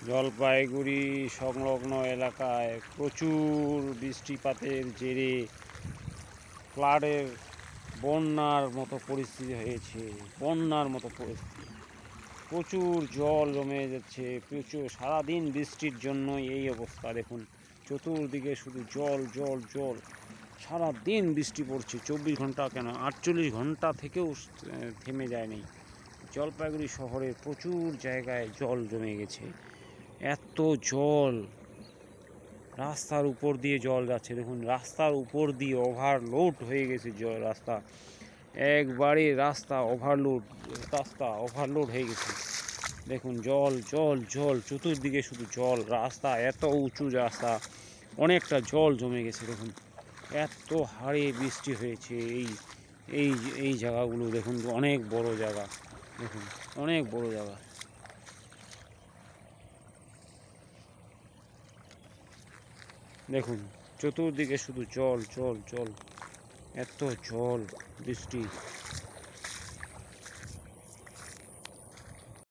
জলপাইগুড়ি সংলগ্ন এলাকায় প্রচুর বৃষ্টিপাতের জেরে ফ্লাডের বন্যার মতো পরিস্থিতি হয়েছে। বন্যার মতো পরিস্থিতি, প্রচুর জল জমে যাচ্ছে। প্রচুর সারাদিন বৃষ্টির জন্যই এই অবস্থা। দেখুন চতুর্দিকে শুধু জল জল জল। সারাদিন বৃষ্টি পড়ছে, 24 ঘন্টা কেন 48 ঘন্টা থেকেও থেমে যায়নি। জলপাইগুড়ি শহরের প্রচুর জায়গায় জল জমে গেছে। এত জল, রাস্তার উপর দিয়ে জল যাচ্ছে। দেখুন রাস্তার উপর দিয়ে ওভারলোড হয়ে গেছে জল। রাস্তা একবারে রাস্তা ওভারলোড হয়ে গেছে। দেখুন জল জল জল, চতুর্দিকে শুধু জল। রাস্তা এত উঁচু রাস্তা, অনেকটা জল জমে গেছে। দেখুন এত হারে বৃষ্টি হয়েছে। এই এই জায়গাগুলো দেখুন, অনেক বড় জায়গা। দেখুন অনেক বড় জায়গা। দেখুন চতুর্দিকে শুধু জল জল জল, এত জল বৃষ্টি।